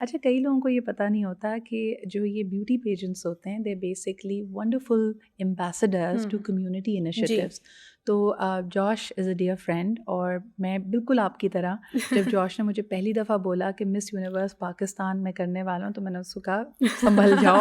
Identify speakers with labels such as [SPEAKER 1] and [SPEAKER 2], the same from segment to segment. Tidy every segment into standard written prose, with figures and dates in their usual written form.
[SPEAKER 1] اچھا کئی لوگوں کو یہ پتہ نہیں ہوتا کہ جو یہ بیوٹی پیجنٹس ہوتے ہیں they basically wonderful ambassadors to community initiatives. تو جوش از اے ڈیئر فرینڈ اور میں بالکل آپ کی طرح جب جوش نے مجھے پہلی دفعہ بولا کہ مس یونیورس پاکستان میں کرنے والا ہوں تو میں نے اس کو کہا سنبھل جاؤ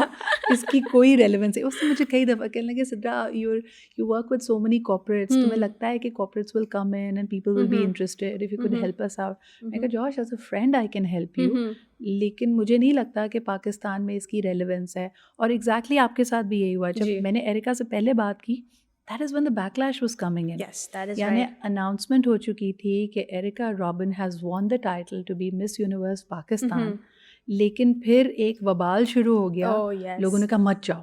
[SPEAKER 1] اس کی کوئی ریلیونس ہے. اس نے مجھے کئی دفعہ کہنے لگے Sidra you work with so many corporates, تمہیں لگتا ہے کہ corporates will come in and people will be interested if you could help us out. میں کہا Josh as a friend I can help you, لیکن مجھے نہیں لگتا کہ پاکستان میں اس کی ریلیونس ہے. اور ایگزیکٹلی آپ کے ساتھ بھی یہی ہوا. جب میں نے ایرکا سے پہلے بات کی that is one the backlash was coming in, یعنی اناؤنسمنٹ ہو چکی تھی کہ Erica Robin has won the title to be Miss Universe Pakistan, لیکن پھر ایک وبال شروع ہو گیا. لوگوں نے کہا مت جاؤ.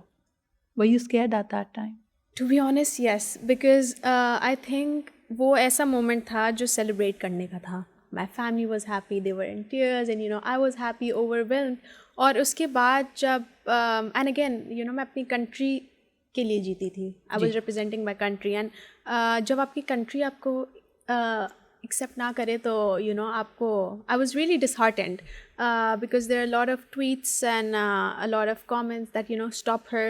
[SPEAKER 1] were you scared at that time?
[SPEAKER 2] To be honest, yes, because I think وہ ایسا مومنٹ تھا جو سیلیبریٹ کرنے کا تھا. My family was happy, they were in tears and I was happy, overwhelmed. اور اس کے بعد جب and again میں اپنی کنٹری کے لیے جیتی تھی. I was representing my country and جب آپ کی کنٹری آپ کو ایکسیپٹ نہ کرے تو آپ کو I was really disheartened because there are a lot of tweets and a lot of comments that stop her,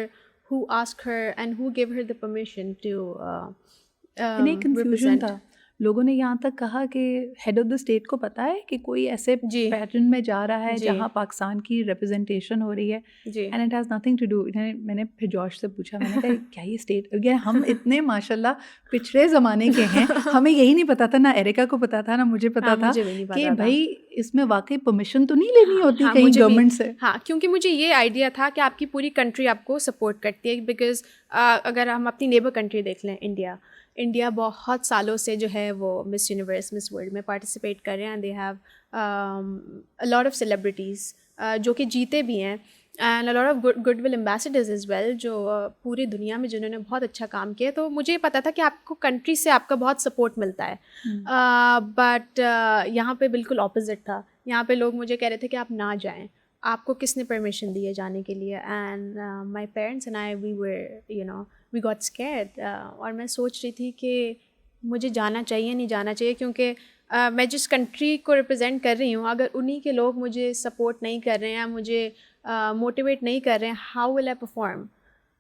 [SPEAKER 2] who asked her and who gave her the permission to
[SPEAKER 1] confusion تھا. لوگوں نے یہاں تک کہا کہ ہیڈ آف دا اسٹیٹ کو پتہ ہے کہ کوئی ایسے پیٹرن میں جا رہا ہے جہاں پاکستان کی ریپرزنٹیشن ہو رہی ہے and it has nothing to do. میں نے پھر جوش سے پوچھا, میں نے کہا کیا یہ اسٹیٹ, ہم اتنے ماشاء اللہ پچھڑے زمانے کے ہیں, ہمیں یہی نہیں پتا تھا, نہ ایرکا کو پتا تھا نہ مجھے پتا تھا کہ بھائی اس میں واقعی پرمیشن تو نہیں لینی ہوتی کہیں گورنمنٹ سے.
[SPEAKER 2] ہاں, کیونکہ مجھے یہ آئیڈیا تھا کہ آپ کی پوری کنٹری آپ کو سپورٹ کرتی ہے. بیکاز اگر ہم اپنی نیبر کنٹری دیکھ لیں, انڈیا بہت سالوں سے جو ہے وہ مس یونیورس مس ورلڈ میں پارٹیسپیٹ کر رہے ہیں. They have a lot of celebrities جو کہ جیتے بھی ہیں and a lot of goodwill ambassadors as well جو پوری دنیا میں جنہوں نے بہت اچھا کام کیا. تو مجھے پتا تھا کہ آپ کو کنٹری سے آپ کا بہت سپورٹ ملتا ہے. بٹ یہاں پہ بالکل اپوزٹ تھا. یہاں پہ لوگ مجھے کہہ رہے تھے کہ آپ نہ جائیں, آپ کو کس نے پرمیشن دی ہے جانے کے لیے. And my parents and I we got scared. اور میں سوچ رہی تھی کہ مجھے جانا چاہیے نہیں جانا چاہیے, کیونکہ میں جس کنٹری کو ریپرزینٹ کر رہی ہوں اگر انہی کے لوگ مجھے سپورٹ نہیں کر رہے ہیں, مجھے موٹیویٹ نہیں کر رہے ہیں, ہاؤ ول آئی پرفارم.